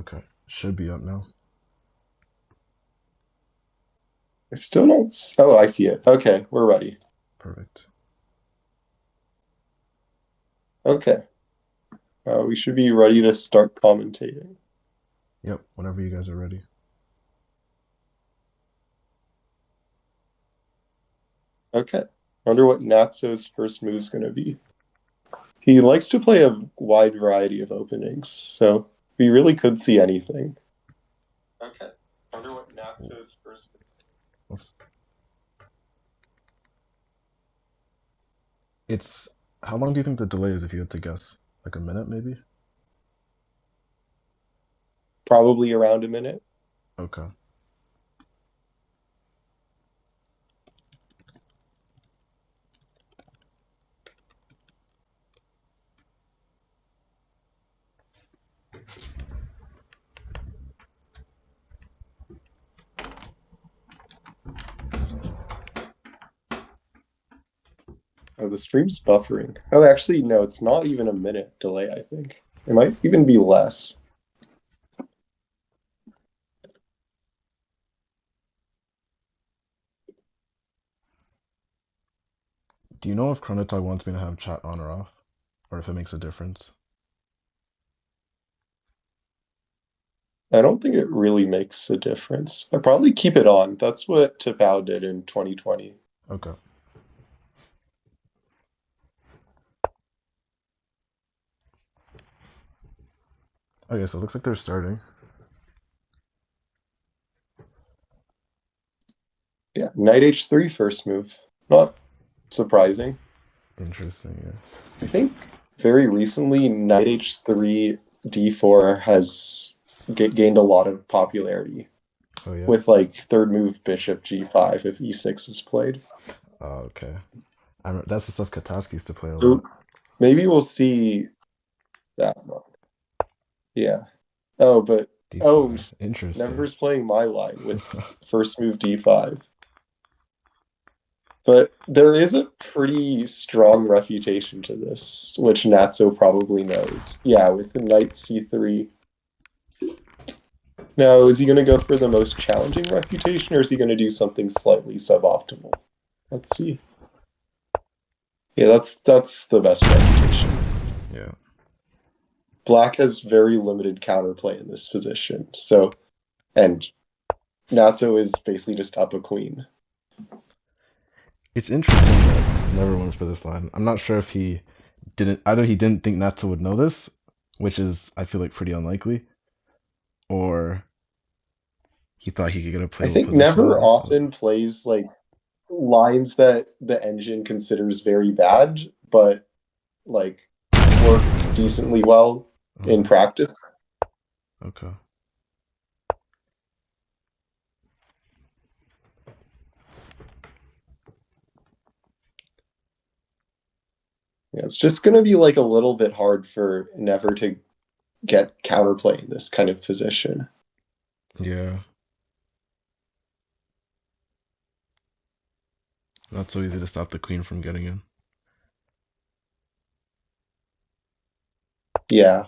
Okay, should be up now. I still don't. Oh, I see it. Okay, we're ready. Perfect. Okay, we should be ready to start commentating. Yep, whenever you guys are ready. Okay, wonder what Natso's first move's gonna be. He likes to play a wide variety of openings, so we really could see anything. Okay, wonder what Natso's first. Oops. It's how long do you think the delay is if you had to guess? Like a minute maybe? Probably around a minute. Okay. Oh, the stream's buffering. Oh, actually, no, it's not even a minute delay, I think. It might even be less. Do you know if Chronotai wants me to have chat on or off? Or if it makes a difference? I don't think it really makes a difference. I probably keep it on. That's what Tapao did in 2020. Okay. Okay, so it looks like they're starting. Yeah, knight h3 first move. Not surprising. Interesting, yeah. I think very recently knight h3 d4 has gained a lot of popularity Oh yeah? with like third move bishop g5 if e6 is played. Oh, okay. That's the stuff Kataski used to play a So lot. maybe we'll see that one. Yeah. Oh, but oh, D5. Interesting. Never's playing my line with first move d5. But there is a pretty strong refutation to this, which Natso probably knows. Yeah, with the knight c3. Now, is he going to go for the most challenging refutation, or is he going to do something slightly suboptimal? Let's see. Yeah, that's the best refutation. Yeah. Black has very limited counterplay in this position, so and Natso is basically just up a queen. It's interesting that Never went for this line. I'm not sure if he didn't either he didn't think Natsu would know this, which is I feel like pretty unlikely, or he thought he could get a I playable think position on Never this. often plays like lines that the engine considers very bad, but like work decently well in Uh, practice. okay. Yeah, it's just going to be like a little bit hard for Never to get counterplay in this kind of position. Yeah. Not so easy to stop the queen from getting in. Yeah.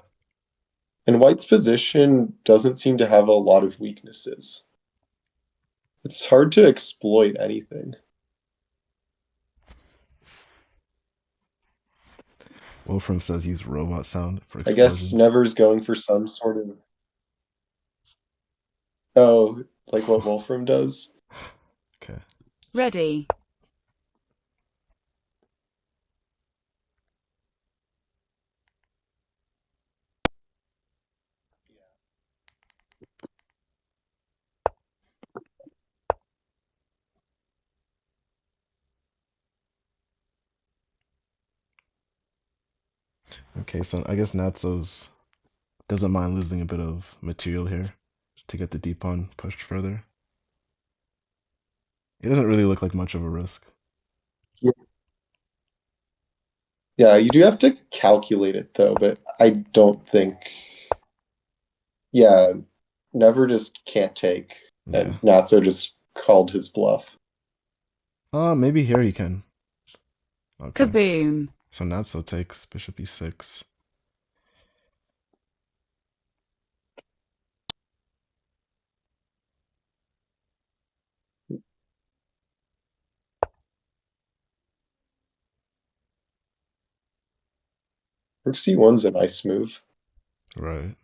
And White's position doesn't seem to have a lot of weaknesses. It's hard to exploit anything. Wolfram says use robot sound for I guess explosions. Never's going for some sort of, oh, like what Wolfram does. Okay. Ready. Okay, so I guess Natso's doesn't mind losing a bit of material here to get the D pawn pushed further. It doesn't really look like much of a risk. Yeah, you do have to calculate it though, but I don't think, yeah, Never just can't take, Yeah. and Natso just called his bluff. Maybe here he can. Okay. Kaboom. So Natso takes bishop e6. Rook C1's a nice move. Right.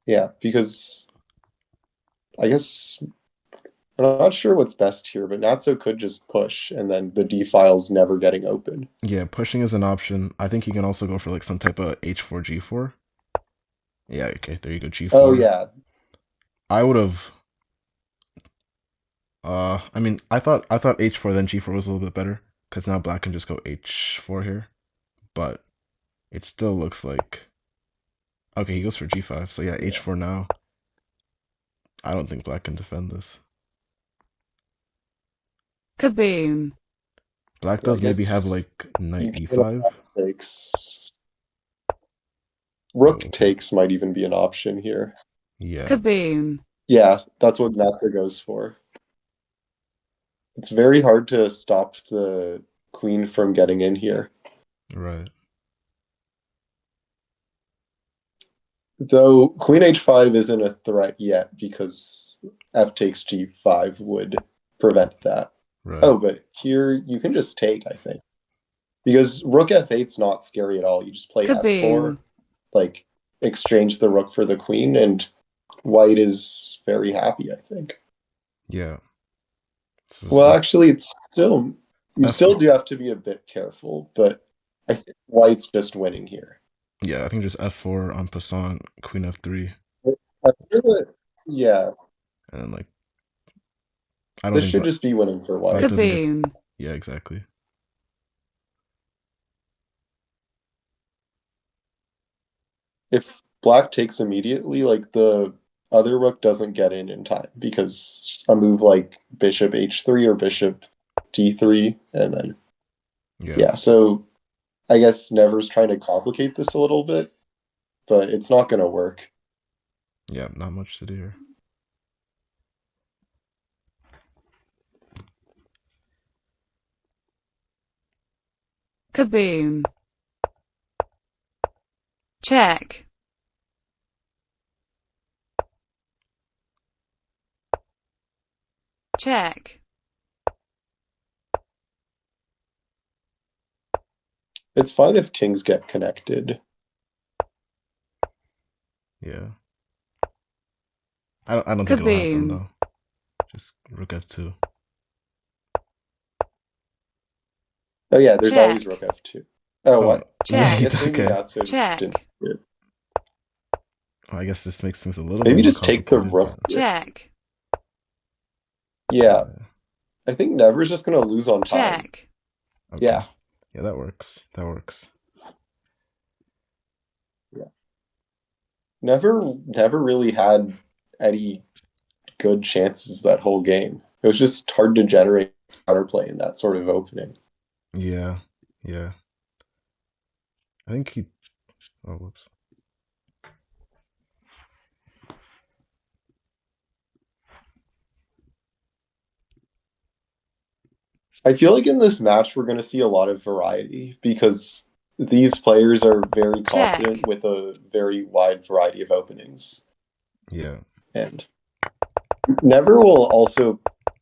Yeah, because I guess I'm not sure what's best here, but Natso could just push and then the D file's never getting open. Yeah, pushing is an option. I think you can also go for like some type of H4 G4. Yeah, okay, there you go, Oh G4. yeah, I would have I mean, I thought H4 then G4 was a little bit better because now black can just go H4 here, but it still looks like okay, he goes for G5. So yeah, yeah. H4 now. I don't think black can defend this. Kaboom! Black Yeah, I does maybe have guess like knight you can E5. takes. Oh, Rook takes might even be an option here. yeah, Kaboom! Yeah, that's what Natso goes for. It's very hard to stop the queen from getting in here. right. Though queen h5 isn't a threat yet because f takes g5 would prevent that. Right. Oh, but here you can just take, I think. Because rook f8's not scary at all. You just play f4, Kaboom! like exchange the rook for the queen, and white is very happy, I think. Yeah. So Well, actually, it's still you still F4. do have to be a bit careful, but I think white's just winning here. Yeah, I think just F4 on passant, Queen F3, I feel that, yeah, and then like I don't this think should just be winning for black white. doesn't get. Kaboom! Yeah, exactly. If black takes immediately, like the other rook doesn't get in time because a move like bishop h3 or bishop d3, and then Yeah. yeah. So I guess Never's trying to complicate this a little bit, but it's not going to work. Yeah, not much to do here. Kaboom! Check! Check! It's fine if kings get connected. Yeah. I don't think it'll happen Kaboom! though. Just Rook F2. Oh yeah, there's always rook Check! f2. Oh Oh, what? I wait, Check! guess maybe okay. not so just Check! didn't see it. Well, I guess this makes things a little bit Maybe more just take the complicated, rook but here. Check! Yeah, uh, I think Never's just gonna lose on time. Check! okay. Yeah, Yeah, that works. That works. yeah. Never really had any good chances that whole game. It was just hard to generate counterplay in that sort of opening. Yeah, yeah. I think he. Oh, whoops. I feel like in this match we're gonna see a lot of variety because these players are very confident Check! with a very wide variety of openings. Yeah, And Never will also,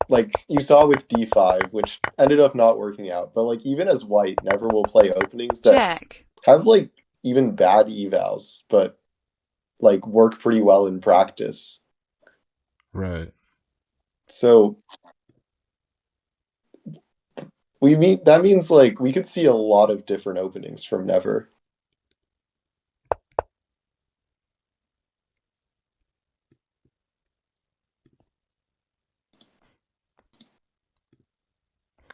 like you saw with d5, which ended up not working out, but like even as white, Never will play openings that Check! have like even bad evals, but like work pretty well in practice. right. So that means like we could see a lot of different openings from Never.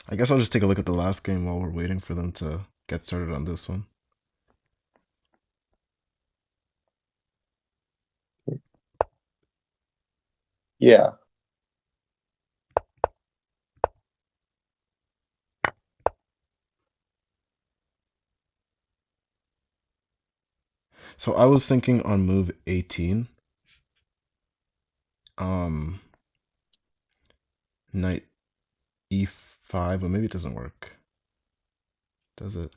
I guess I'll just take a look at the last game while we're waiting for them to get started on this one. Yeah. So I was thinking on move 18, um, knight E5, but maybe it doesn't work. Does it?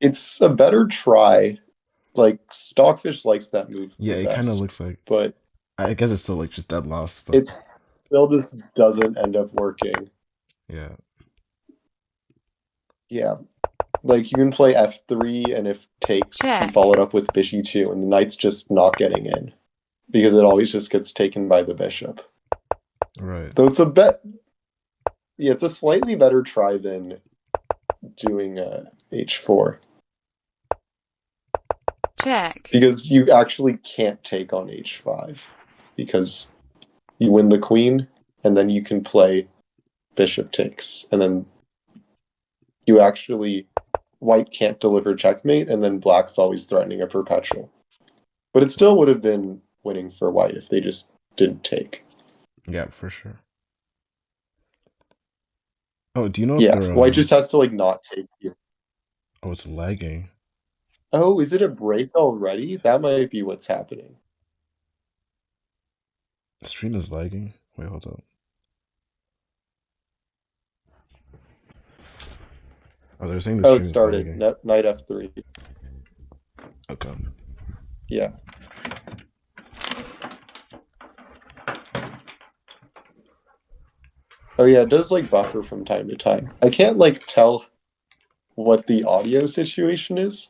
It's a better try. Like Stockfish likes that move Yeah, the it kind of best, looks like. but I guess it's still like just dead loss, but it still just doesn't end up working. yeah. Yeah. Like, you can play f3, and if takes, you check, follow it up with bishop e2, and the knight's just not getting in, because it always just gets taken by the bishop. Right. Though it's a bet, yeah, it's a slightly better try than doing h4, check, because you actually can't take on h5, because you win the queen, and then you can play bishop takes, and then you actually, white can't deliver checkmate, and then black's always threatening a perpetual. But it still would have been winning for white if they just didn't take. Yeah, for sure. Oh, do you know if Yeah, they're white just has to like not take here. Oh, it's lagging. Oh, is it a break already? That might be what's happening. The stream is lagging. Wait, hold up. Oh, they're saying the Oh, it stream is started. lagging. Knight f3. Okay. Yeah. Oh yeah, it does like buffer from time to time. I can't like tell what the audio situation is,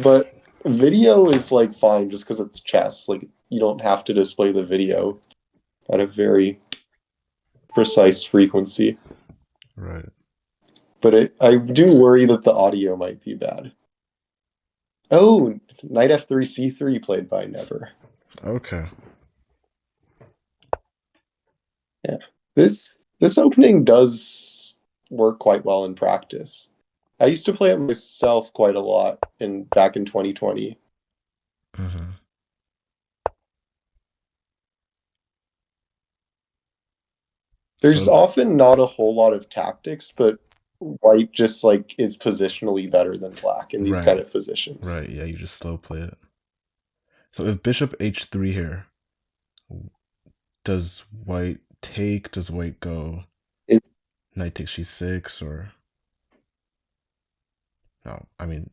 but video is like fine just because it's chess. Like, you don't have to display the video at a very precise frequency. Right. But I do worry that the audio might be bad. Oh, knight f3 c3 played by Never. Okay. Yeah. This opening does work quite well in practice. I used to play it myself quite a lot back in 2020. Mm-hmm. There's So, often not a whole lot of tactics, but white just like is positionally better than black in these kind right. of positions. Right, yeah, you just slow play it. So if bishop h3 here, does white take? Does white go It, knight takes g6 or no? I mean,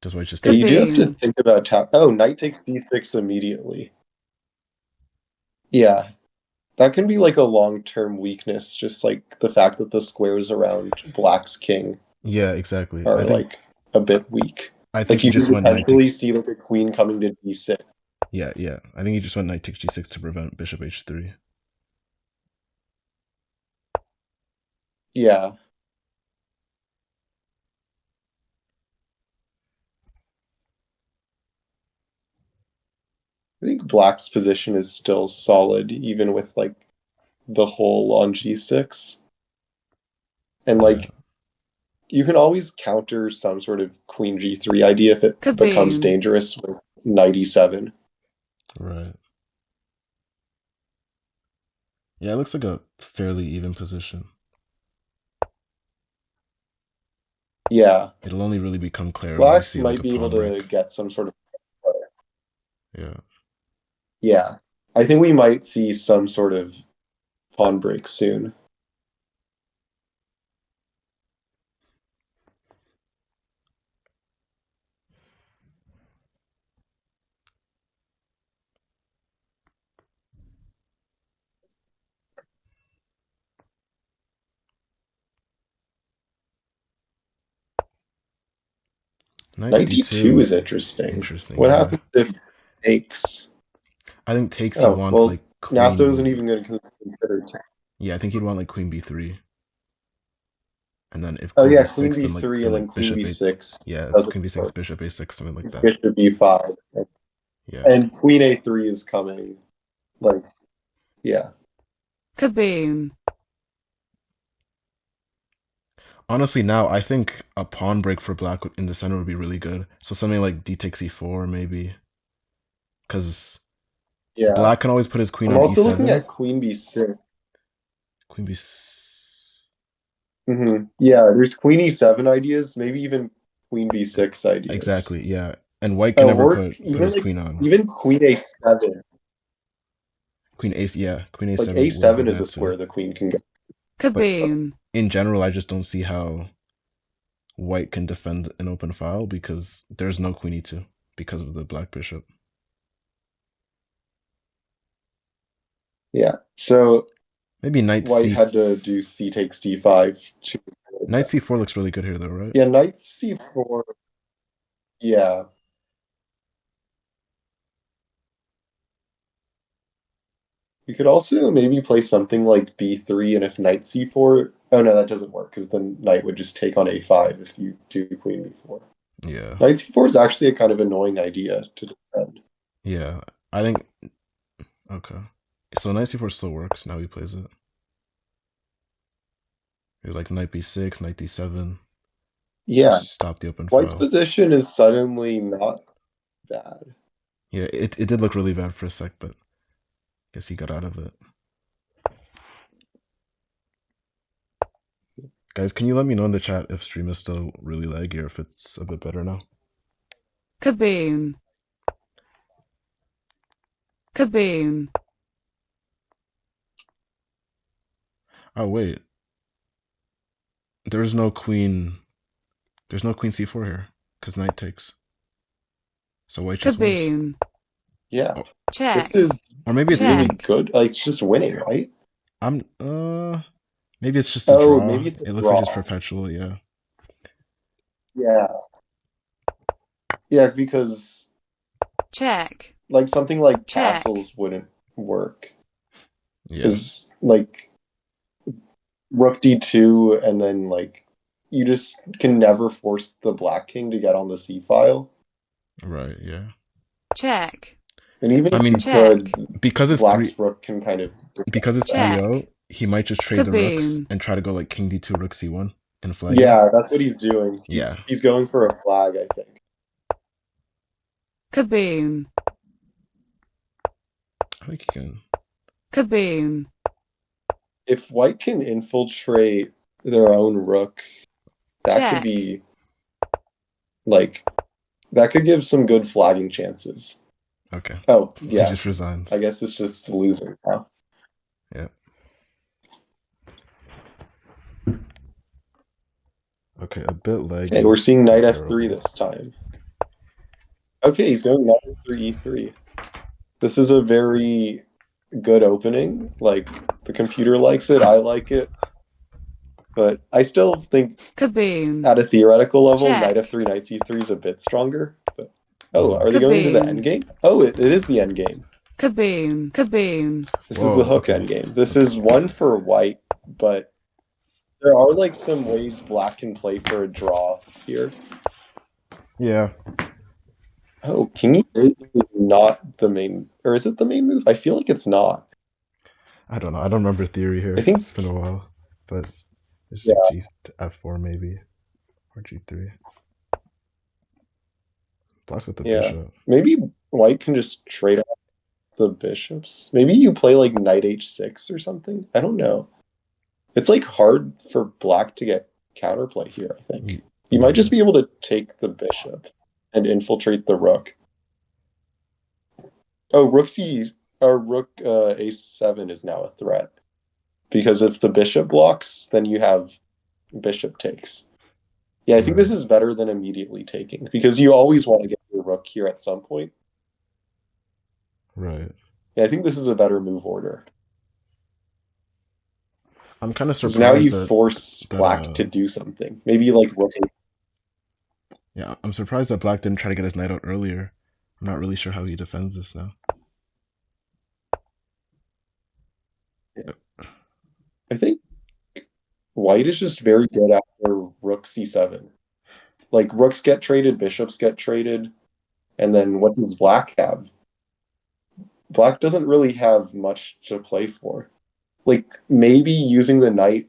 does white just yeah, you take? do have to kaboom, think about Oh, knight takes d6 immediately. Yeah, that can be like a long-term weakness, just like the fact that the squares around black's king Yeah, exactly. are like a I, bit weak. I Like, think he you can just went knight takes. potentially see like a queen coming to d6. Yeah, yeah. I think he just went knight takes g6 to prevent bishop h3. Yeah. I think black's position is still solid, even with like the hole on g6. And Yeah, like, you can always counter some sort of queen g3 idea if it becomes kaboom, dangerous with knight e7. right. Yeah, it looks like a fairly even position. Yeah. It'll only really become clear when we Black see like might a be able pawn to break. get some sort of. Yeah. Yeah. I think we might see some sort of pawn break soon. Knight Knight d2 d2. is interesting. Interesting, What yeah. happens if takes? I think takes he Oh, wants well, like Natso isn't queen. even going to consider take. Yeah, I think he'd want like queen b3. And then if Oh queen yeah, queen b6, then b3 and then queen bishop a. b6 Yeah, doesn't queen b6, work. bishop a6, something like that. Bishop b5. Yeah. And queen a3 is coming. Like, yeah. kaboom, Honestly, now I think a pawn break for black in the center would be really good. So something like d takes e4 maybe, because Yeah. black can always put his queen I'm on also looking e7. at queen b6. Queen b. Yeah, there's queen e7 ideas, maybe even queen b6 ideas. Exactly, yeah. And white can Oh, never or put even his like queen on. even queen a7. Queen ace, yeah, queen Like a7 would be a7 is a bad too. square the queen can get. But kaboom, in general, I just don't see how white can defend an open file because there's no queen e2 because of the black bishop. Yeah. So Maybe White had to do c takes d5 to knight c4 looks really good here though, right? yeah, knight c4. Yeah. You could also maybe play something like b3, and if knight c4, oh no, that doesn't work because then knight would just take on a5 if you do queen b4. Yeah. Knight c4 is actually a kind of annoying idea to defend. Yeah. I think okay. So knight c4 still works. Now he plays it. Maybe like knight b6, knight d7. Yeah, Just stop the open White's file. position is suddenly not bad. Yeah, it did look really bad for a sec, but I guess he got out of it. Guys, can you let me know in the chat if stream is still really laggy or if it's a bit better now? Kaboom. Kaboom. Oh wait, there's no queen. There's no queen c4 here because knight takes. So white just wins. Kaboom. Yeah, Oh, Check. this is or maybe it's really Check. even. good. Like, it's just winning, right? I'm maybe it's just a Oh, draw. maybe it's a It looks like it's draw. perpetual. Yeah. Yeah, yeah, because Check. like something like Check. castles wouldn't work. Yeah. Because like rook d2, and then like you just can never force the black king to get on the c file. Right. Yeah. Check. And even I if you mean, Check. could, because it's black's three, rook can kind of because it's that. 3-0, Check. he might just trade the rooks Kaboom. and try to go like king d2, rook c1 and flagging. Yeah, that's what he's doing. Yeah. He's going for a flag, I think. Kaboom. I think he can. Kaboom. If white can infiltrate their own rook, that could Check. be like that could give some good flagging chances. Okay. Oh, He yeah. just resigns. I guess it's just losing now. Yeah. Okay, a bit laggy. Okay, we're seeing knight f3 Terrible. this time. Okay, he's going knight f3 e3. This is a very good opening. Like, the computer likes it, I like it. But I still think Kaboom. at a theoretical level, Check. knight f3, knight c3 is a bit stronger. But oh, are they Kaboom. going into the endgame? Oh, it is the endgame. Kaboom. Kaboom. This Whoa, is the hook okay. endgame. This Okay. is one for white, but there are like some ways black can play for a draw here. Yeah. Oh, king e8 is not the main, or is it the main move? I feel like it's not. I don't know. I don't remember theory here. I think, It's been a while. But it's yeah, like G f4 maybe. Or G3. Blocks with the yeah. bishop. Maybe white can just trade off the bishops. Maybe you play like knight h6 or something. I don't know. It's like hard for black to get counterplay here, I think. You might just be able to take the bishop and infiltrate the rook. Oh, rook a7 is now a threat. Because if the bishop blocks, then you have bishop takes. Yeah, I think this is better than immediately taking, because you always want to get your rook here at some point. Right. Yeah, I think this is a better move order. I'm kind of Because now surprised you force black to do something. Maybe like rook. Yeah, I'm surprised that black didn't try to get his knight out earlier. I'm not really sure how he defends this now. Yeah. I think white is just very good after rook c7. Like, rooks get traded, bishops get traded, and then what does black have? Black doesn't really have much to play for. Like, maybe using the knight,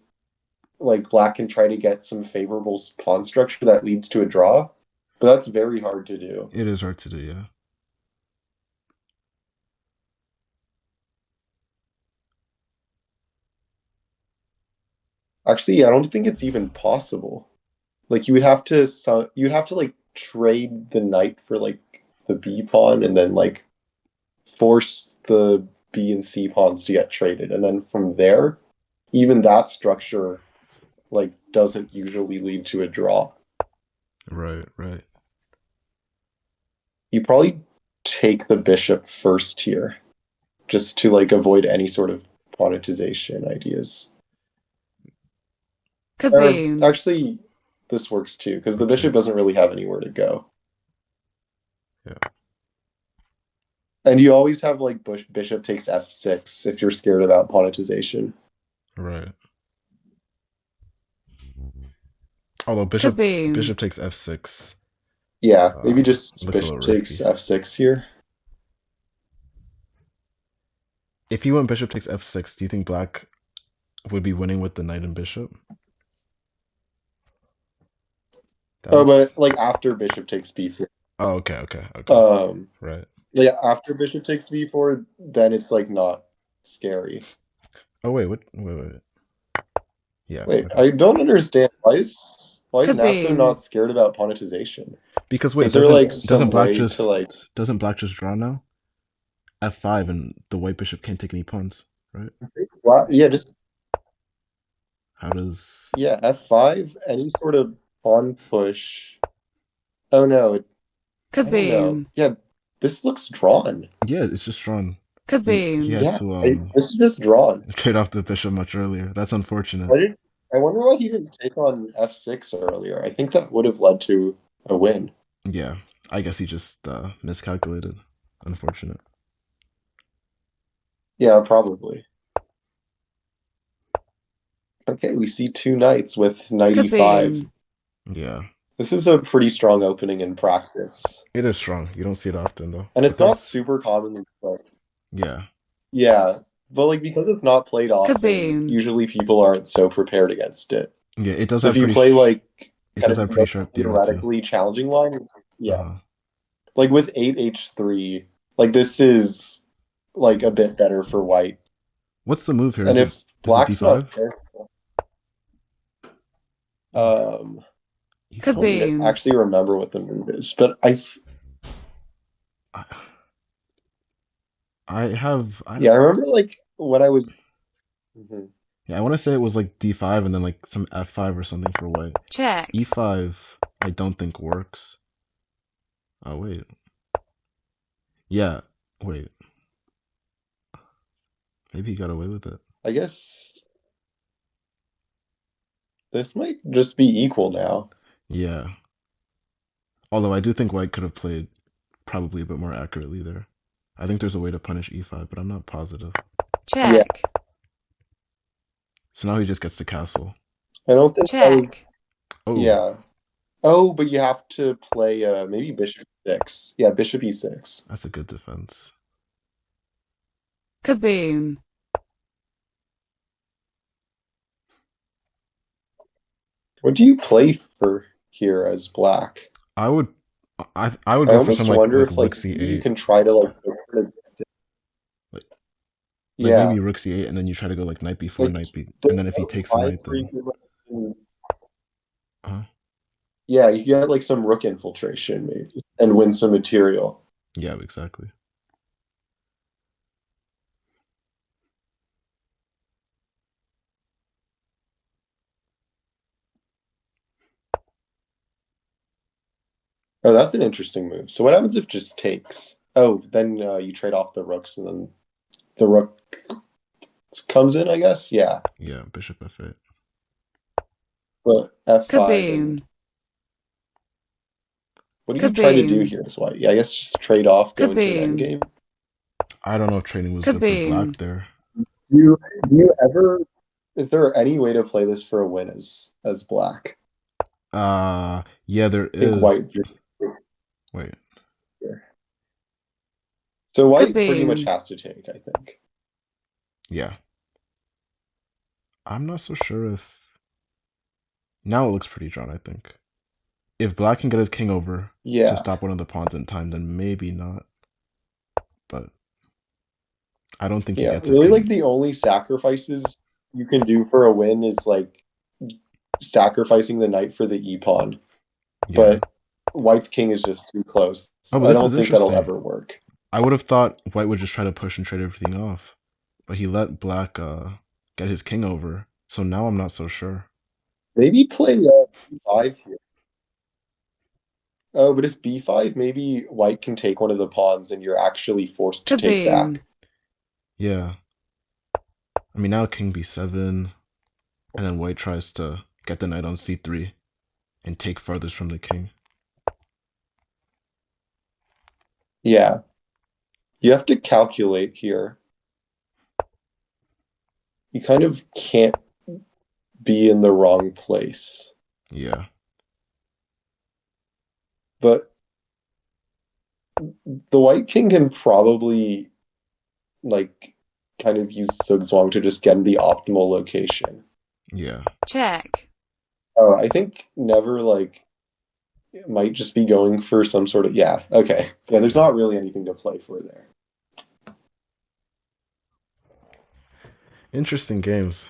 like, black can try to get some favorable pawn structure that leads to a draw, but that's very hard to do. It is hard to do, yeah. Actually, I don't think it's even possible. Like, you'd have to like trade the knight for like the b pawn, and then like force the b and c pawns to get traded, and then from there, even that structure like doesn't usually lead to a draw. Right, right. You probably take the bishop first here, just to like avoid any sort of pawnetization ideas. Or Kaboom. actually, this works too, because the bishop doesn't really have anywhere to go. Yeah. And you always have like bishop takes f6 if you're scared about pawnetization. Right. Although bishop Kaboom. takes f6, Yeah, maybe just looks a bishop little takes risky. f6 here. If you went bishop takes f6, do you think black would be winning with the knight and bishop? That Oh, makes. but like after bishop takes b4. Oh, okay. Um, Right. yeah, after bishop takes b4, then it's like not scary. Oh wait, what? Wait. Yeah. Wait, Okay. I don't understand. Why is Natso Kaboom. not scared about pawnetization? Because Is wait, there like doesn't some black way to like doesn't black just draw now? F5 and the white bishop can't take any pawns, right? yeah, just How does? yeah, f5, any sort of pawn push. Oh no, I don't know. Kaboom. Yeah, this looks drawn. Yeah, it's just drawn. He Kaboom. had Yeah, to this is just drawn. trade off the bishop much earlier. That's unfortunate. Why did I wonder why he didn't take on f6 earlier? I think that would have led to a win. Yeah, I guess he just miscalculated. Unfortunate. Yeah, probably. Okay, we see two knights with knight e5. Kaboom. Yeah, This is a pretty strong opening in practice. it is strong. You don't see it often though. And But it's not there's super commonly played. yeah, Yeah, but like because it's not played often, Kaboom. usually people aren't so prepared against it. yeah. So if you play like It kind does of have the pretty most sharp theory too. theoretically challenging line, yeah. Uh-huh. Like with 8h3, like this is like a bit better for white. What's the move here? And if Is it black's not d5? careful, Oh, I he told don't me. Kaboom. actually remember what the move is, but I, I have I yeah, I remember like when I was. Mhm. yeah. I want to say it was like d5 and then like some f5 or something for white. Check. E5 I don't think works. Oh wait. Yeah. Wait. Maybe he got away with it. I guess this might just be equal now. Yeah. Although I do think white could have played probably a bit more accurately there. I think there's a way to punish e5, but I'm not positive. Yeah, Check. So now he just gets the castle. I don't think that was. Check. Oh, Yeah. Oh, but you have to play maybe bishop 6. Yeah, bishop e6. that's a good defense. Kaboom. What do you play for here as black? I would I would I go for some almost wonder like if like rook maybe you c8. can try to like go for Like yeah, maybe rook c8 and then you try to go like knight b4, like knight b the and then if he takes the five knight freak then is like uh yeah, you get like some rook infiltration maybe and win some material. yeah, exactly. Oh, that's an interesting move. So what happens if just takes? Oh, then you trade off the rooks and then the rook comes in, I guess. Yeah, Yeah, bishop f8. but f5 and Kaboom. what do you try to do Kaboom. here as white? Yeah, I guess just trade off, go into an Kaboom. endgame. I don't know if training was good for black Kaboom. there. Do you ever? Is there any way to play this for a win as black? Yeah, there I think is. white just Wait. here. So white pretty much Kaboom. has to take, I think. Yeah. I'm not so sure if now it looks pretty drawn, I think. If black can get his king over to Yeah, stop one of the pawns in time, then maybe not. But I don't think he yeah. gets his Really, like king. the only sacrifices you can do for a win is like sacrificing the knight for the e pawn. Yeah. But white's king is just too close. Oh, but I this is don't think that'll interesting. ever work. I would have thought white would just try to push and trade everything off, but he let black get his king over. So now I'm not so sure. Maybe play b5 here. Oh, but if b5, maybe white can take one of the pawns and you're actually forced to take Kaboom. back. Yeah. I mean, now king b7, and then white tries to get the knight on c3 and take farthest from the king. Yeah. You have to calculate here. You kind of can't be in the wrong place. Yeah. But the white king can probably like kind of use Zugzwang to just get in the optimal location. Yeah. check, Oh, I think Never might just be going for some sort of yeah, okay. Yeah, there's not really anything to play for there. Interesting games.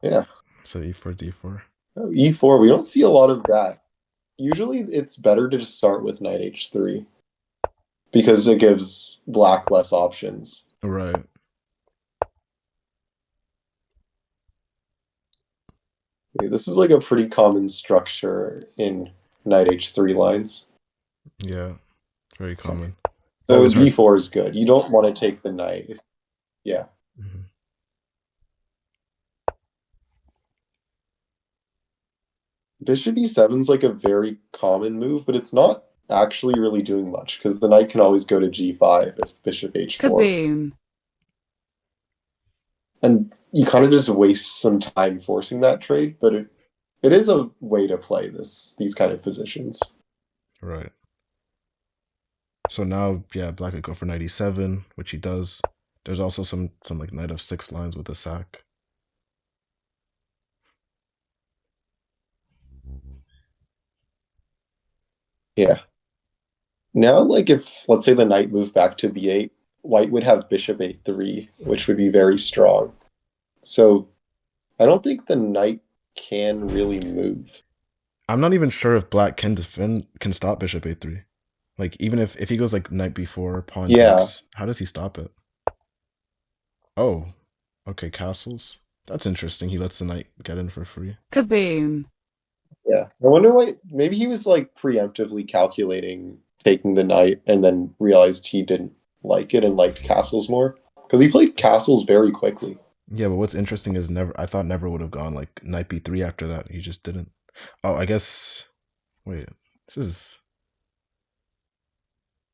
Yeah. So e4, d4. Oh, E4, we don't see a lot of that. Usually it's better to just start with knight h3 because it gives black less options. Right. Okay, this is like a pretty common structure in knight h3 lines. Yeah. Very common. It's So always hard. d4 is good. You don't want to take the knight. Yeah. Mhm. Bishop e7 is like a very common move, but it's not actually really doing much because the knight can always go to g5 if bishop h4. kaboom, And you kind of just waste some time forcing that trade, but it is a way to play these kind of positions. Right. So now, yeah, black could go for knight e7, which he does. There's also some like knight f6 lines with the sack. Yeah. Now, like if let's say the knight moved back to b8, white would have bishop a3, which would be very strong. So I don't think the knight can really move. I'm not even sure if black can stop bishop a3. Like even if he goes like knight b4, pawn Yeah, takes, how does he stop it? Oh, okay, castles. That's interesting. He lets the knight get in for free. kaboom, yeah. I wonder why maybe he was like preemptively calculating taking the knight and then realized he didn't like it and liked castles more. Because he played castles very quickly. Yeah, but what's interesting is never. I thought never would have gone like knight b3 after that. He just didn't. Oh, I guess. Wait, this is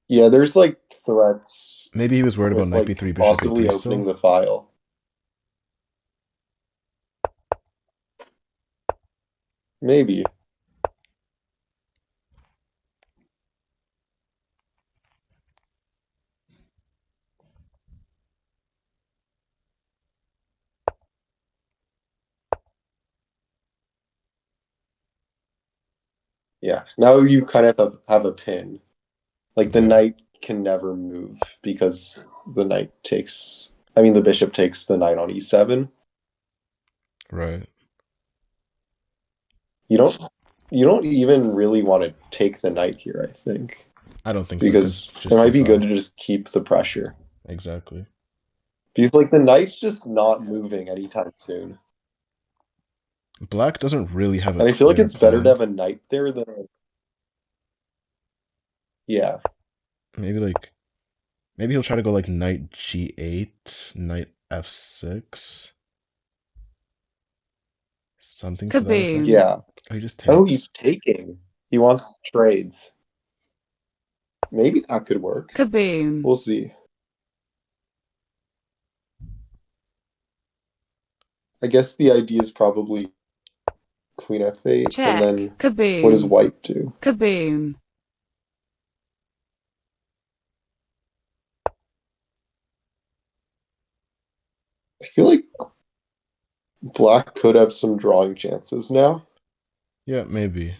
Yeah, there's like threats maybe he was worried about with knight like b3, bishop possibly a3 opening still. the file. Maybe. Yeah. Now you kind of have a pin. Like the Yeah, knight can never move because the bishop takes the knight on e7. right. You don't you don't even really want to take the knight here, I think, I don't think so, because because it just might be good c5. to just keep the pressure. Exactly. Because like the knight's just not moving anytime soon. Black doesn't really have a And I feel like clear it's better to plan. have a knight there than yeah. Maybe like maybe he'll try to go like knight g8, knight f6, something to that effect. kaboom, Yeah. Oh, he just Oh, takes. he's taking. He wants trades. Maybe that could work. kaboom, We'll see. I guess the idea is probably queen f8, and check, then what does kaboom, white do? kaboom, I feel like black could have some drawing chances now. Yeah, maybe.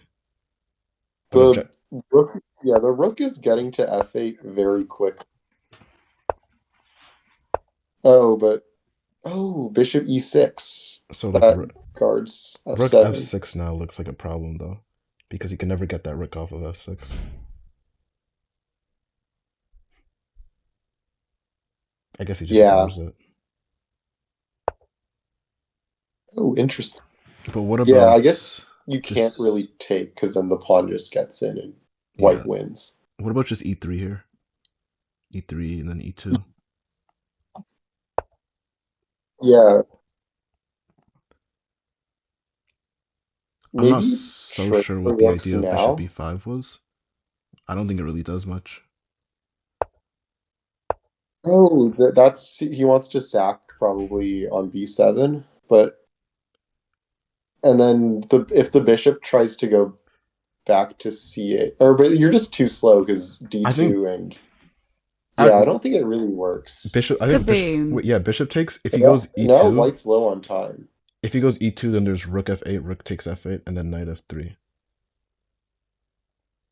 But The object. rook, yeah, the rook is getting to f8 very quick. Oh, but oh, bishop e6. So like That guards rook f7. f6 now looks like a problem though, because he can never get that rook off of f6. I guess he just Yeah. ignores it. Oh, interesting. But what Yeah, I about guess you can't just really take because then the pawn just gets in and yeah? white wins. What about just e3 here? E3 and then e2. Yeah, I'm not maybe so trade sure the what the rooks idea of bishop now. b5 was. I don't think it really does much. Oh, that's he wants to sack probably on b7, but and then if the bishop tries to go back to c8, or but you're just too slow because I think d2 and I, yeah, I don't think it really works. bishop. I think bishop. Kaboom. Wait, yeah, bishop takes. If he Yeah, goes now e2, white's low on time. if he goes e2, then there's rook f8, rook takes f8, and then knight f3,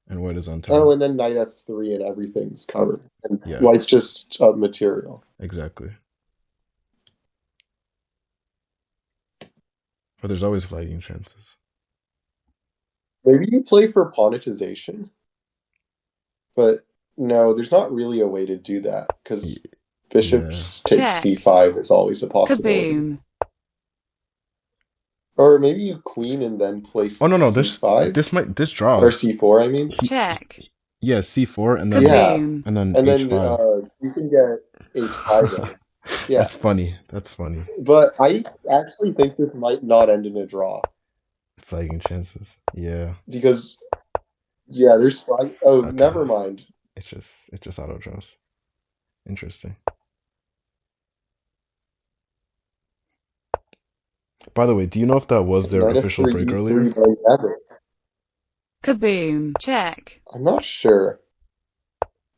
and white is on Oh, time. and then knight f3 and everything's covered. And Yeah, white's just material. exactly. But there's always fighting chances. Maybe you play for pawnetization, but no, there's not really a way to do that because bishop Yeah. takes Check. c5 is always a possibility. Kaboom. Or maybe you queen and then play Oh no no, c5 this or draws. c4, I mean. Check. Yeah, c4 Yeah, Kaboom. and then and then h5. you can get h5 in. Yeah, That's funny. That's funny. but I actually think this might not end in a draw Fighting chances. Yeah. because yeah, there's flag. Oh, Okay. never mind. It just auto draws. Interesting. By the way, do you know if that was their Knight official f3, break e3 earlier? by never. Kaboom. Check. I'm not sure,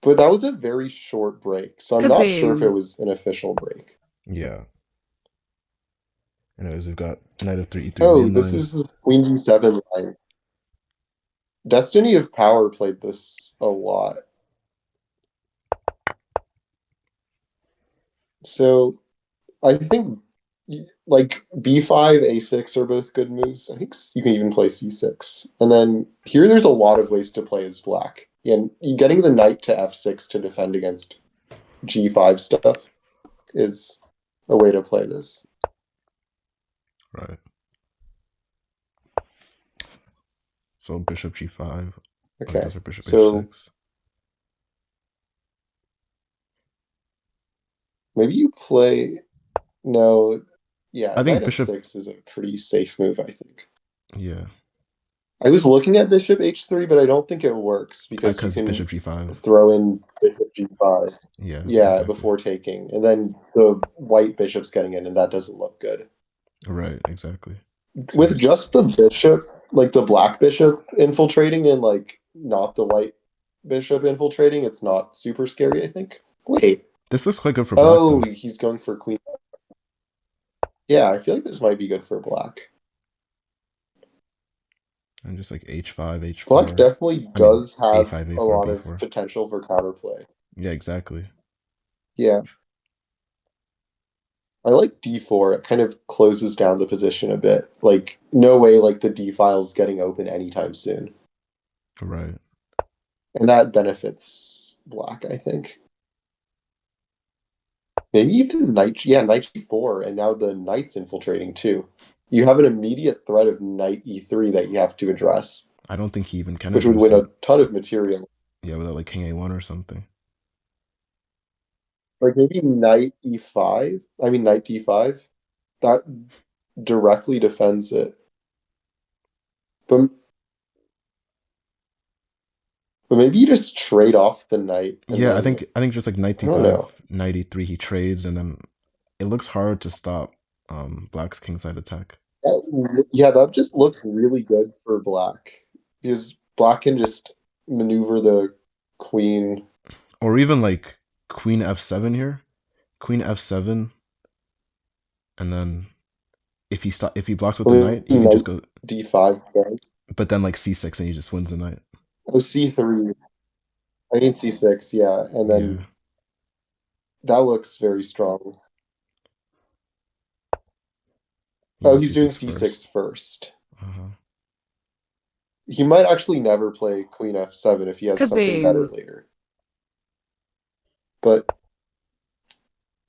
but that was a very short break, so I'm not sure if it Kaboom. was an official break. Yeah. Anyways, we've got knight f3, e3 Oh, this mainline. is the Queen g7 line. Destiny of Power played this a lot. So I think like b5, a6 are both good moves. I think you can even play c6. And then here there's a lot of ways to play as black. And getting the knight to f6 to defend against g5 stuff is a way to play this. Right. So bishop g5. Oh, he Okay, does her bishop so h6. maybe you play. No, yeah, I knight think bishop. f6 is a pretty safe move, I think. Yeah. I was looking at bishop h3, but I don't think it works because you Because can bishop g5. throw in bishop g5, Yeah, yeah, exactly. before taking, and then the white bishop's getting in, and that doesn't look good. Right, exactly. With So just the bishop, like the black bishop infiltrating and like not the white bishop infiltrating, it's not super scary, I think. Wait, this looks quite good for black oh, though. he's going for queen. Yeah, I feel like this might be good for black. And just like h5, Black h4. definitely I mean, does have a5, a a4, lot of b4. potential for counterplay. Yeah, exactly. Yeah, I like d4. It kind of closes down the position a bit. Like, no way, like the d file's getting open anytime soon. Right. And that benefits black, I think. Maybe even knight, yeah, knight g4, and now the knight's infiltrating too. You have an immediate threat of knight e3 that you have to address, I don't think he even can which would address win it. a ton of material. Yeah, without like king a1 or something. Like maybe knight e5, I mean knight d5, that directly defends it. But But maybe you just trade off the knight and Yeah, I then think I think just like knight I don't d5, know. knight e3, he trades, and then it looks hard to stop black's kingside attack. Yeah, that just looks really good for black because black can just maneuver the queen. Or even like queen f7 here, queen f7, and then if he blocks with the Well, knight, he maybe can just knight go, d5 then. but then like c6 and he just wins the knight. Oh, c3. I mean c6, yeah, and then Yeah, that looks very strong. he Oh, went he's doing c6 first. c6 first. Uh-huh. He might actually never play queen f7 if he has something better Kaboom. later. But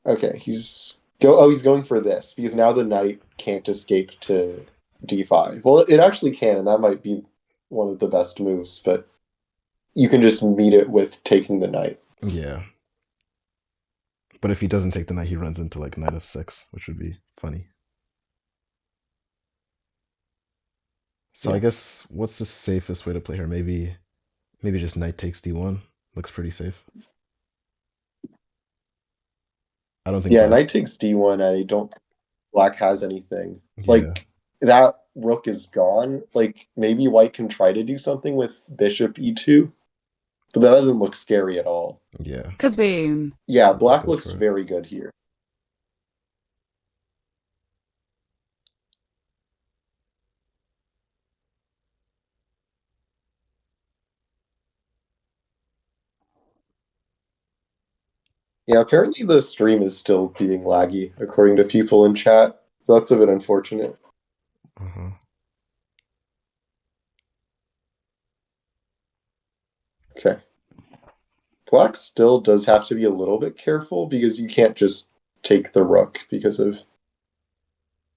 okay, he's going for this because now the knight can't escape to d5. Well, it actually can, and that might be one of the best moves, but you can just meet it with taking the knight. Yeah, But if he doesn't take the knight, he runs into like knight f6, which would be funny. So I Yeah. guess what's the safest way to play here? Maybe just knight takes d1. Looks pretty safe. I don't think Yeah, black. knight takes d1, and I don't think black has anything. Yeah, Like, that rook is gone. Like, maybe white can try to do something with bishop e2, but that doesn't look scary at all. yeah. Kaboom! Yeah, Black black goes looks for it. very good here. Yeah, apparently the stream is still being laggy, according to people in chat. That's a bit unfortunate. Uh-huh. Okay. Black still does have to be a little bit careful because you can't just take the rook because of,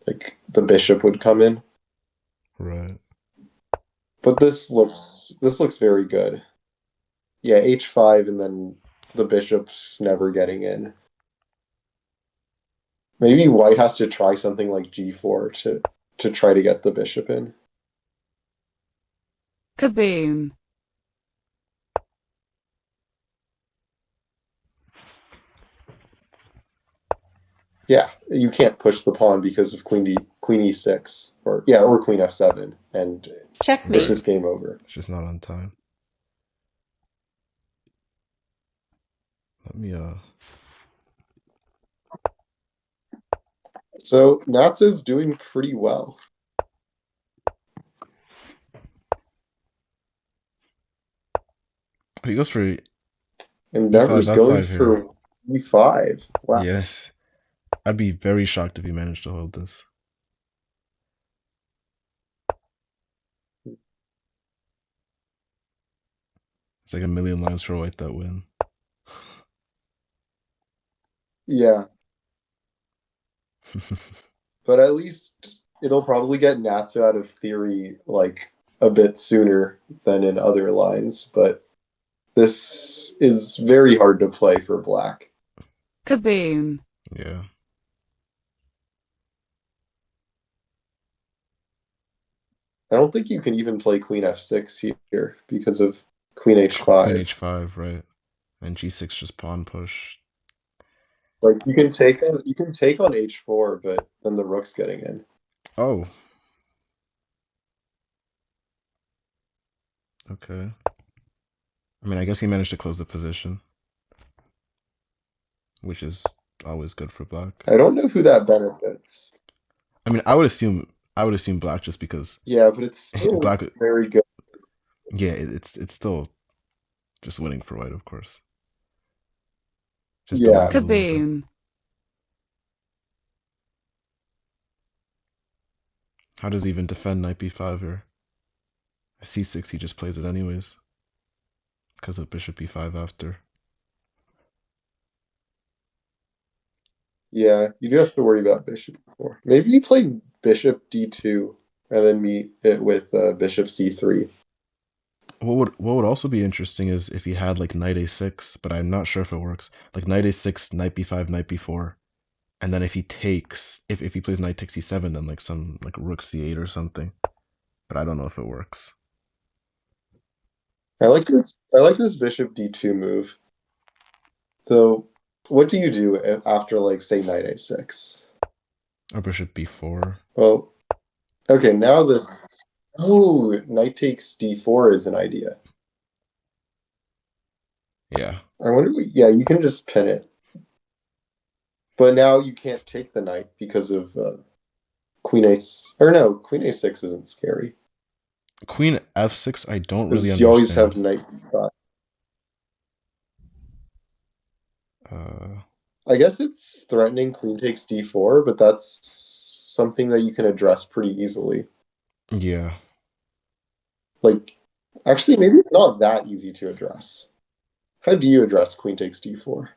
like, the bishop would come in. Right. But this looks very good. Yeah, h5 and then the bishop's never getting in. Maybe white has to try something like g4 to try to get the bishop in. Kaboom! Yeah, you can't push the pawn because of queen e6 or queen f7, and it's Checkmate! Right. just game over. It's just not on time. Let me So Natso's doing pretty well. he goes for And e5 Never's going f5 here. for e5. Wow. Yes. I'd be very shocked if he managed to hold this. It's like a million lines for white that win. Yeah, but at least it'll probably get Natsu out of theory like a bit sooner than in other lines, but this is very hard to play for black. Kaboom! Yeah. I don't think you can even play queen f6 here because of queen Queen h5. h5, right? And g6 just pawn push. Like you can take on h4, but then the rook's getting in. Oh, okay. I mean, I guess he managed to close the position, which is always good for black. I don't know who that benefits. I mean, I would assume black just because Yeah, but it's still black. very good. Yeah, it's still just winning for white, of course. Just Yeah. delays it a little bit. Kaboom! How does he even defend knight b5 here? At c6, he just plays it anyways because of bishop e5 after. Yeah, you do have to worry about bishop before. Maybe you play bishop d2 and then meet it with bishop c3. What would also be interesting is if he had like knight a6, but I'm not sure if it works. Like knight a6, knight b5, knight b4, and then if he takes, if he plays knight takes e7, then like some like rook c8 or something. But I don't know if it works. I like this. I like this bishop d2 move. So, what do you do after, like, say, knight a6? Or bishop b4. Well, okay, now this. Oh, knight takes d4 is an idea. Yeah. I wonder. Yeah, you can just pin it, but now you can't take the knight because of queen a. Or no, queen a6 isn't scary Queen f6, I don't really because you always have understand. knight b5. Uh, I guess it's threatening queen takes d4, but that's something that you can address pretty easily. yeah. Like, actually, maybe it's not that easy to address. How do you address queen takes d4?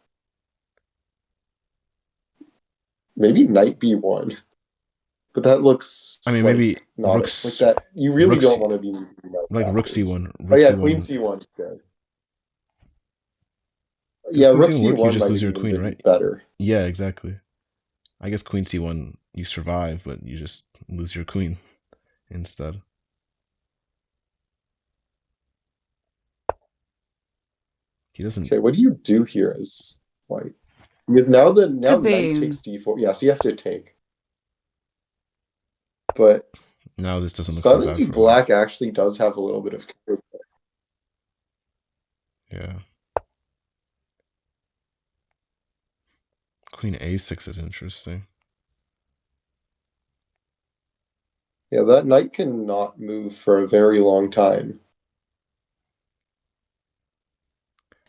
Maybe knight b1, but that looks I mean, maybe like not it. Like rooks, that. You really rooks, don't want to be moving knight like rook backwards. c1, Oh rook yeah, queen c1. c1 is good. Does Yeah, queen rook c1 work? You c1 just might lose have your even queen, been right? better. Yeah, exactly. I guess queen c1 you survive, but you just lose your queen instead. He doesn't. Okay, what do you do here as white? Because now knight takes Kaboom. d4. Yeah, so you have to take. But Now this doesn't look so bad suddenly for white. black actually does have a little bit of cover. Yeah. Queen a6 is interesting. Yeah, that knight cannot move for a very long time.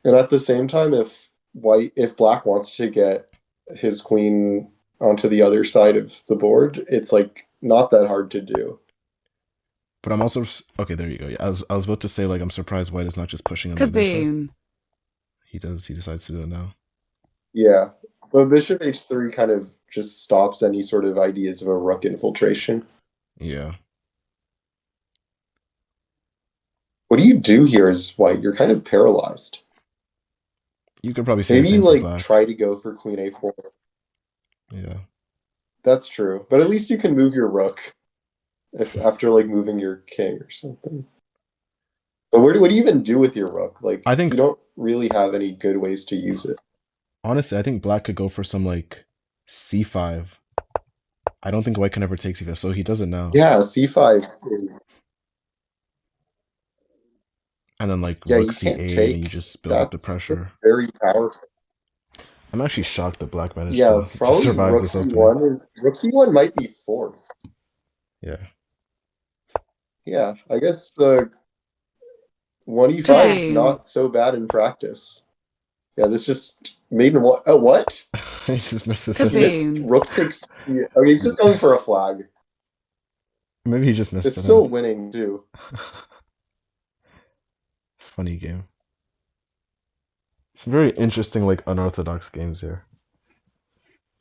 And at the same time, if black wants to get his queen onto the other side of the board, it's like not that hard to do. But I'm also okay. There you go. Yeah, I was about to say like I'm surprised white is not just pushing on the other side. Kaboom. He does. He decides to do it now. Yeah. But bishop h3 kind of just stops any sort of ideas of a rook infiltration. Yeah. What do you do here as white? You're kind of paralyzed. You could probably say the Maybe same for like black. try to go for queen a4. Yeah. That's true. But at least you can move your rook if after like moving your king or something. But what do you even do with your rook? I Like think you don't really have any good ways to use it. honestly, I think black could go for some like c5. I don't think white can ever take c5, so he does it now. Yeah, c5 is And then like yeah, rook you can't c8, and you take. just build up the That's pressure. very powerful. I'm actually shocked that black managed Yeah, to probably survive rook this opening. c1. Rook c1 might be forced. Yeah. Yeah, I guess 1e5 is Kaboom. not so bad in practice. Yeah, this just made him what? Oh, what? He just misses He it. missed Kaboom. rook takes. Yeah, okay, he's just going for a flag. Maybe he just missed It's it out. still winning too. Funny game. Some very interesting, like unorthodox games here.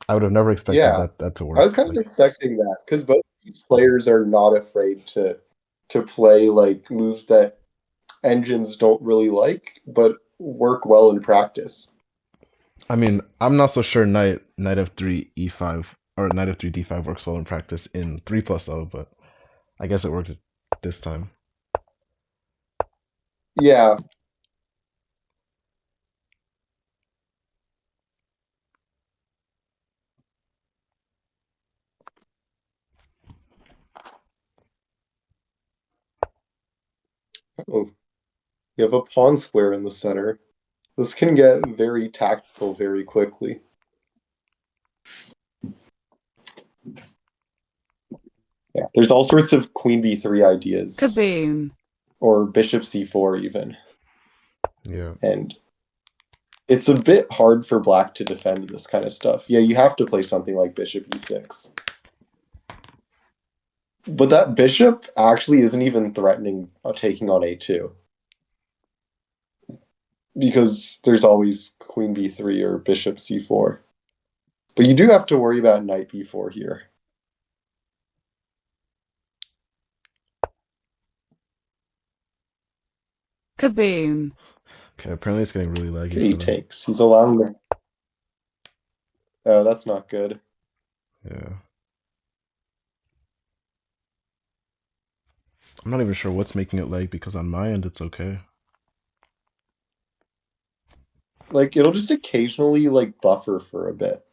I would have never expected Yeah, that to I was work. kind of Like, expecting that because both these players are not afraid to play like moves that engines don't really like, but work well in practice. I mean, I'm not so sure knight f3 e5 or knight f3 d5 works well in practice in 3+0, but I guess it worked this time. Yeah. Oh, you have a pawn square in the center. This can get very tactical very quickly. Yeah, there's all sorts of queen b3 ideas, Kaboom. or bishop c4 even, Yeah. and it's a bit hard for black to defend this kind of stuff. Yeah, you have to play something like bishop e6. But that bishop actually isn't even threatening taking on a2 because there's always queen b3 or bishop c4. But you do have to worry about knight b4 here. Kaboom. Okay, apparently it's getting really laggy Okay, he for them. takes. He's allowing them. Oh, that's not good. Yeah. I'm not even sure what's making it lag because on my end it's okay. Like it'll just occasionally like buffer for a bit.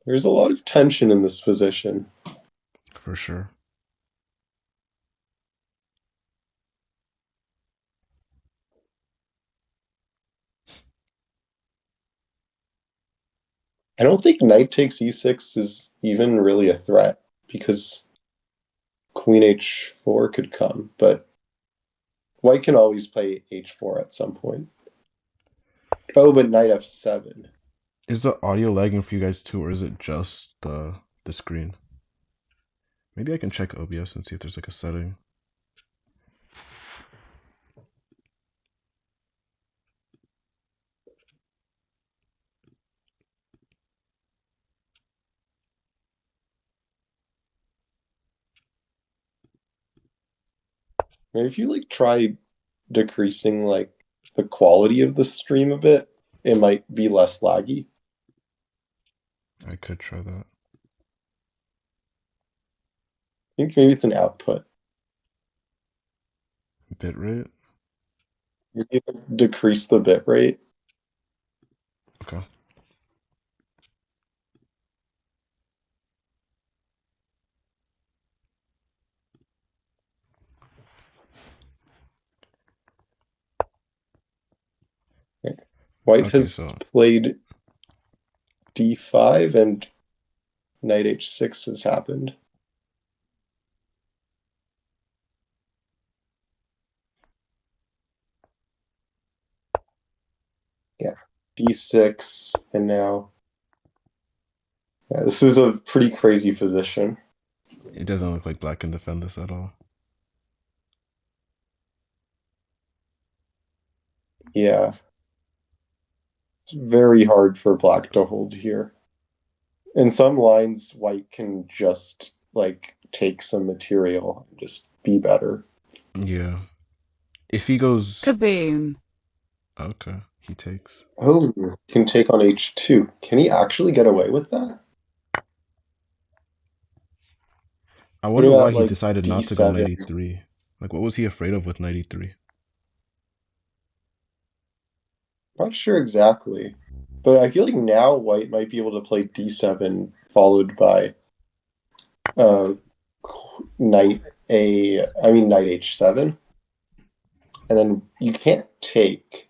There's a lot of tension in this position. For sure. I don't think knight takes e6 is even really a threat because queen h4 could come, but White can always play h4 at some point. Oh, but knight f7. Is the audio lagging for you guys too, or is it just the screen? Maybe I can check OBS and see if there's like a setting. Maybe if you like try decreasing like the quality of the stream a bit, it might be less laggy. I could try that. I think maybe it's an output. Bitrate? Maybe decrease the bit rate. Okay. White Okay, has so played d5 and knight h6 has happened. Yeah, b6 and now. Yeah, this is a pretty crazy position. it doesn't look like black can defend this at all. Yeah, it's very hard for black to hold here. In some lines, white can just like take some material and just be better. Yeah. If he goes... Kaboom! Okay, he takes. Oh, he can take on h2. Can he actually get away with that? I What wonder why about he like decided not to go d7? knight e3. Like, what was he afraid of with knight e3? Not sure exactly, but I feel like now white might be able to play d7 followed by uh, knight knight h7, and then you can't take,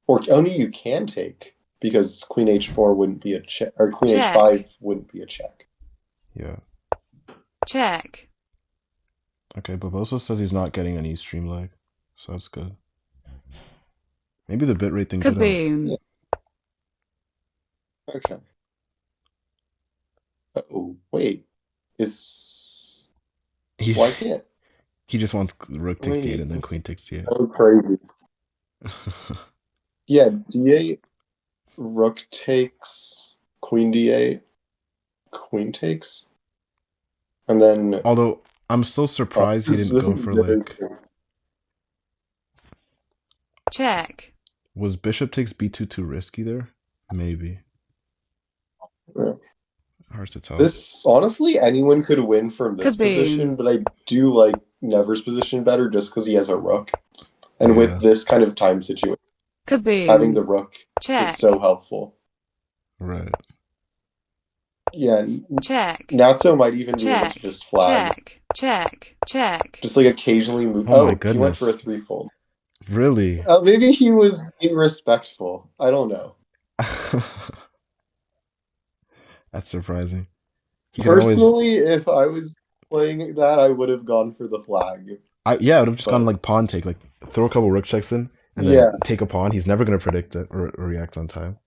or only you can take because queen h4 wouldn't be a check, or queen Check. h5 wouldn't be a check. Yeah. Check. Okay, but Boso says he's not getting any stream lag, so that's good. Maybe the bitrate thing did help. Kaboom! Yeah. Okay. Oh, wait. Is He's why can't? he just wants rook takes d8 Wait, and then this queen is takes d8. so crazy. Yeah, d8, rook takes, queen d8, queen takes, and then Although I'm still surprised he didn't this go is for very like, crazy. Check. was bishop takes b2 too risky there? Maybe. Yeah. Hard to tell. This honestly, anyone could win from this position, Kaboom! but I do like Never's position better just because he has a rook, and with Yeah, this kind of time situation, having the Kaboom! rook is Check. so helpful. right. Yeah, Check. Natso might even be able to Check. just flag, Check. Check. Check. just like occasionally move. Oh my Oh, he went for a goodness. threefold. Really? Maybe he was being respectful. I don't know. That's surprising. He could have always, Personally, if I was playing that, I would have gone for the flag. yeah, I would have just gone But like pawn take, like throw a couple rook checks in and then yeah, take a pawn. He's never gonna predict it or react on time.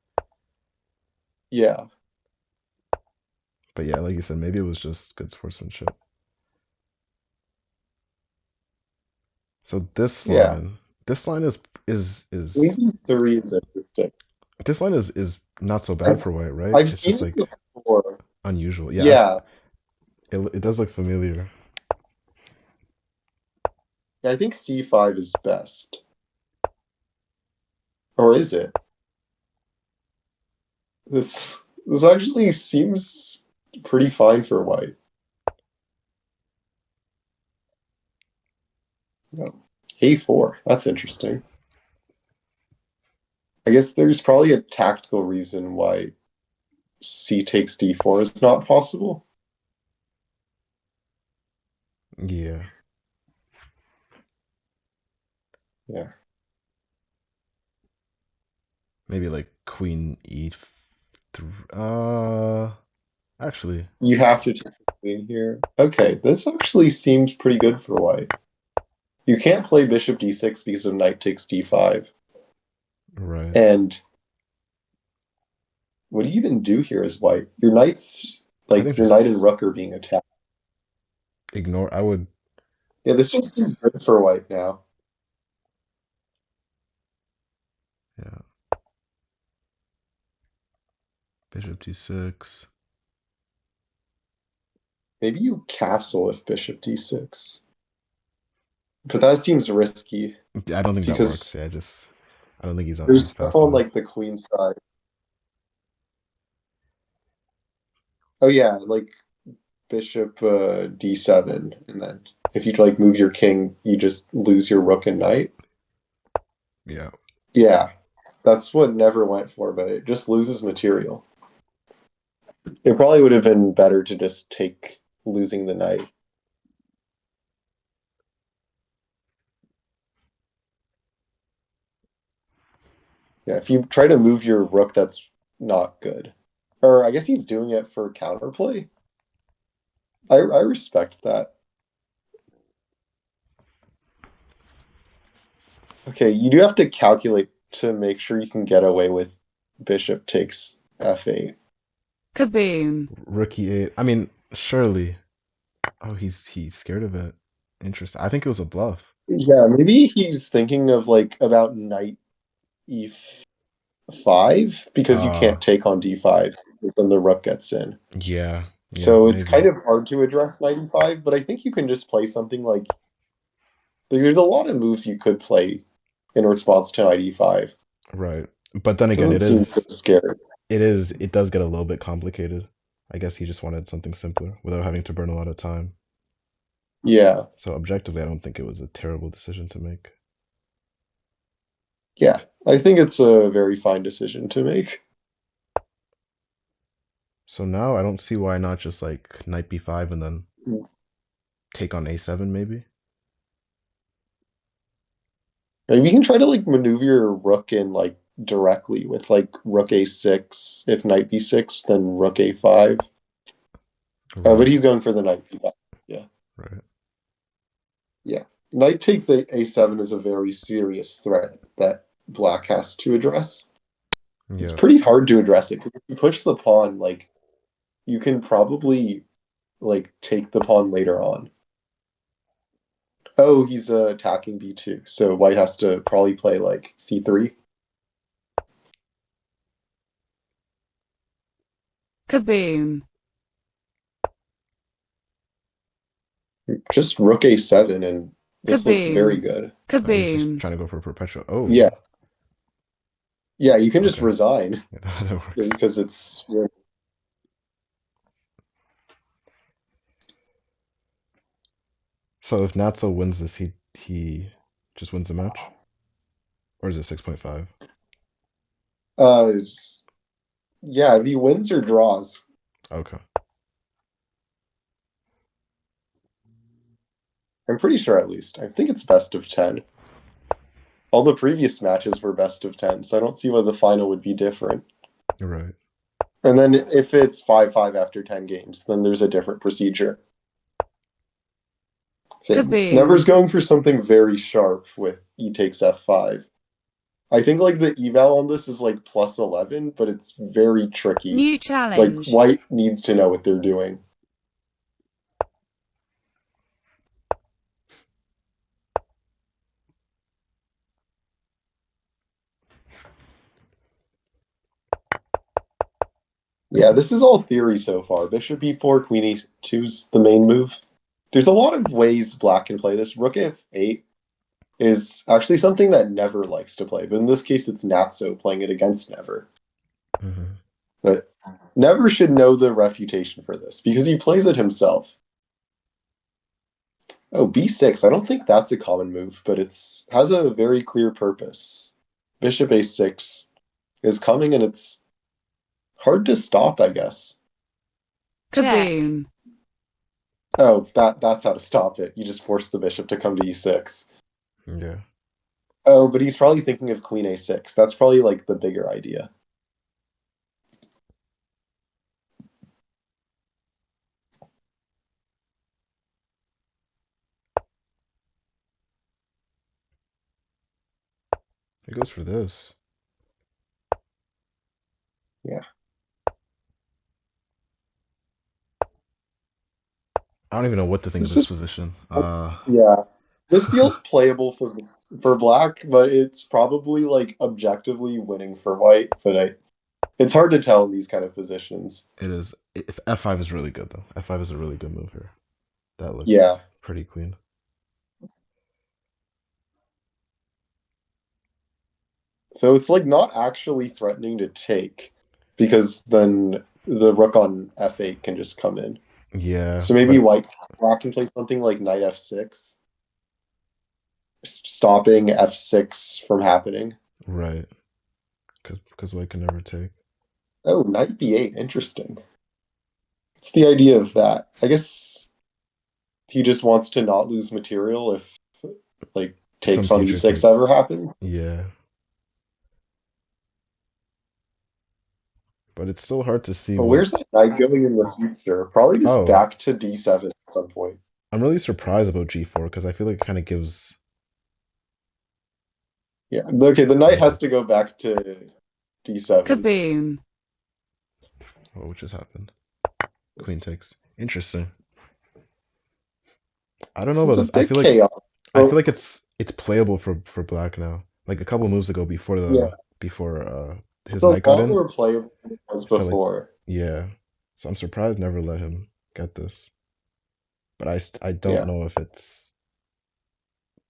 yeah, But yeah, like you said, maybe it was just good sportsmanship. So yeah. this line is Maybe three is interesting. this line is not so bad I've for white, right? I've It's seen just it like before. unusual. Yeah, Yeah, it does look familiar. I think C5 is best. Or is it? This actually seems pretty fine for white. No. A4, that's interesting. I guess there's probably a tactical reason why C takes D4 is not possible. Yeah, Yeah. maybe like queen e3. Actually, You have to take the queen here. Okay, this actually seems pretty good for white. You can't play bishop d6 because of knight takes d5. Right. And what do you even do here as white? Your knight's I like think your just knight and rook are being attacked. ignore. I would. Yeah, this just seems good for white now. Yeah. Bishop d6. Maybe you castle if bishop d6. But that seems risky I don't think that works. because Yeah, I don't think he's there's stuff fast on enough. like the queen side. Oh yeah, like bishop d7, and then if you like move your king, you just lose your rook and knight. Yeah. Yeah, that's what Never went for, but it just loses material. It probably would have been better to just take losing the knight. Yeah, if you try to move your rook, that's not good. Or I guess he's doing it for counterplay. I respect that. Okay, you do have to calculate to make sure you can get away with bishop takes f8. Kaboom! Rook e8. I mean, surely. Oh, he's scared of it. Interesting. I think it was a bluff. Yeah, maybe he's thinking of like about knight e5 because you Uh, can't take on d5 because then the rook gets in. yeah. Yeah, So it's kind maybe. of hard to address knight e5, but I think you can just play something like there's a lot of moves you could play in response to knight e5. Right. But then again, Doesn't seem so scary. it does get a little bit complicated. I guess he just wanted something simpler without having to burn a lot of time. Yeah, So objectively, I don't think it was a terrible decision to make. yeah. I think it's a very fine decision to make. So now I don't see why not just like knight b5 and then take on a7 maybe. Maybe you can try to like maneuver your rook in like directly with like rook a6. If knight b6, then rook a5. But Right. he's going for the knight b5. Yeah, Right. yeah. Knight takes a7 is a very serious threat that black has to address. It's Yeah. pretty hard to address it because if you push the pawn, like you can probably like take the pawn later on. Oh, he's attacking b2, so white has to probably play like c3. Kaboom! Just rook a7, and this looks very Kaboom! good. He's just Kaboom! trying to go for a perpetual. Oh, Yeah, yeah, you can just okay. resign Yeah, that works. because it's So if Natso wins this, he just wins the match, or is it 6.5? it's- yeah, if he wins or draws. Okay. I'm pretty sure at least. I think it's best of 10. All the previous matches were best of 10, so I don't see why the final would be different. You're right. And then if it's 5-5 after 10 games, then there's a different procedure. Okay, Never's Kaboom! going for something very sharp with e takes f5. I think like the eval on this is like plus 11, but it's very tricky. New Like challenge. white needs to know what they're doing. Yeah, this is all theory so far. Bishop e4, queen e2's the main move. There's a lot of ways black can play this. Rook f8 is actually something that Never likes to play, but in this case it's Natso playing it against Never. Hmm. But Never should know the refutation for this because he plays it himself. Oh, b6. I don't think that's a common move, but it's has a very clear purpose. Bishop a6 is coming and it's hard to stop, I guess. Kaboom! Oh, that's how to stop it. You just force the bishop to come to e6. Yeah. Oh, but he's probably thinking of queen a6. That's probably like the bigger idea. It goes for this. Yeah. I don't even know what to think of This this just position. yeah. This feels playable for black, but it's probably like objectively winning for white. But it's hard to tell in these kind of positions. it is. If f5 is really good though. F5 is a really good move here. That looks Yeah. pretty clean. So it's like not actually threatening to take because then the rook on f8 can just come in. Yeah, So maybe but black can play something like knight f6, stopping f6 from happening. right, because white can never take. Oh, knight b8, interesting. What's the idea of that? I guess he just wants to not lose material if like Some takes on future e6 king. ever happens. Yeah, but it's still hard to see But what. where's that knight going in the future? Probably just Oh, back to d7 at some point. I'm really surprised about g4 because I feel like it kind of gives. Yeah. Okay, the knight Oh, has to go back to d7. Kaboom! what just happened? Queen takes. Interesting. I don't know This is about a this. bit chaos. I feel Well, like it's playable for black now. Like a couple moves ago yeah, before it's his a knight got lot in, more playable than it was I felt like before. yeah. So I'm surprised never let him get this. But I don't Yeah. know if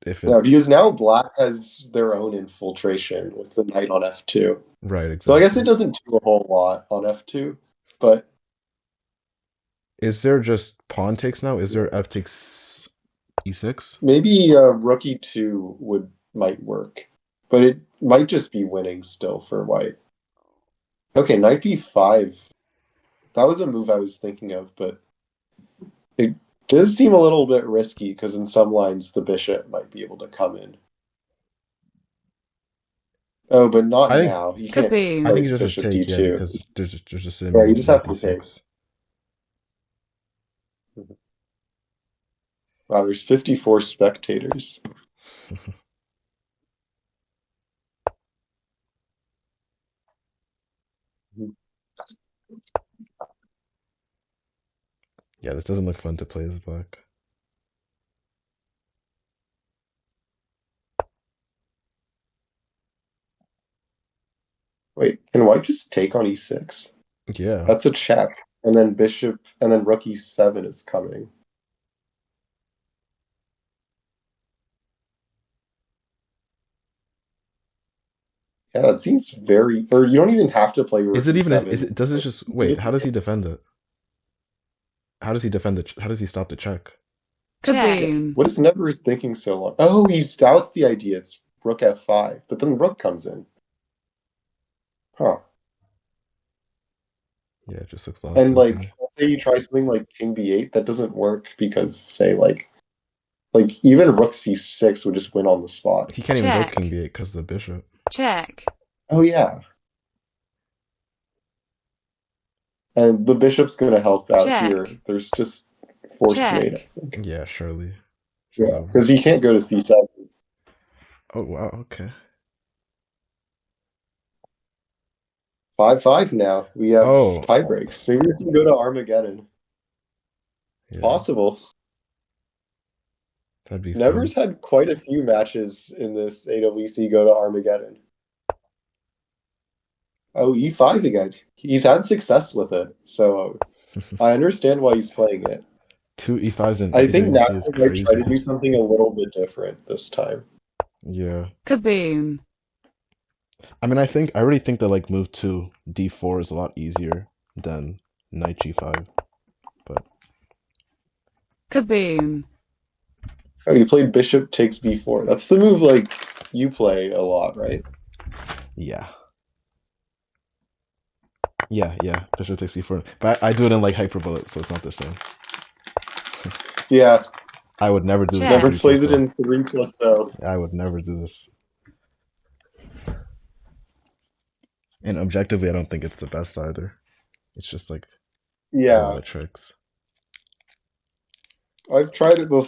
Yeah, because it's now black has their own infiltration with the knight on f2. right So I guess exactly. it doesn't do a whole lot on f2, but Is there just pawn takes now? Is yeah. there f takes e6? Maybe rook e2 might work, but it might just be winning still for white. Okay, knight b5. That was a move I was thinking of, but it does seem a little bit risky because in some lines the bishop might be able to come in. Oh, but not I think now. You can't I think Kaboom! play it's just a bishop take, yeah, d2. because there's just a Yeah, you move just knight have to take. d6. Wow, there's 54 spectators. Yeah, this doesn't look fun to play as black. Wait, can white just take on e6? Yeah. That's a check. And then bishop, and then rook e7 is coming. Yeah, that seems very. Or you don't even have to play Is rook it even is e7. it does it just You wait, just how does he defend it? How does he defend it? How does he stop the check? yeah. Kaboom! What is Never thinking so long? Oh, he's doubts the idea. It's rook f5, but then rook comes in. Huh. Yeah, it just looks lost And to it to like, me. let's say you try something like king b8, that doesn't work because say like even rook c6 would just win on the spot. He can't even go king Check! b8 because of the bishop. Check! Oh yeah. And the bishop's going to help out here. Check! There's just forced mate, Check! I think. Yeah, surely. Yeah, Surely. because he can't go to c7. Oh wow, okay. 5-5 now. We have Oh, tie breaks. Maybe we can go to Armageddon. It's yeah, possible. that'd be fun. Never's had quite a few matches in this AWC go to Armageddon. Oh, e5 again. He's had success with it, so I understand why he's playing it. Two e5s in I think AWC is Natso might try to crazy. do something a little bit different this time. Yeah. Kaboom! I mean, I already think that like move to d4 is a lot easier than knight g5, but Kaboom! Oh, you played bishop takes b4. That's the move like you play a lot, right? yeah. Yeah, bishop takes b4. But I do it in like hyperbullet, so it's not the same. Yeah, I would never do this in Never 3 Check! plus plays it though. in 3+0. I would never do this. And objectively, I don't think it's the best either. It's just like a lot Yeah, of tricks. I've tried it before.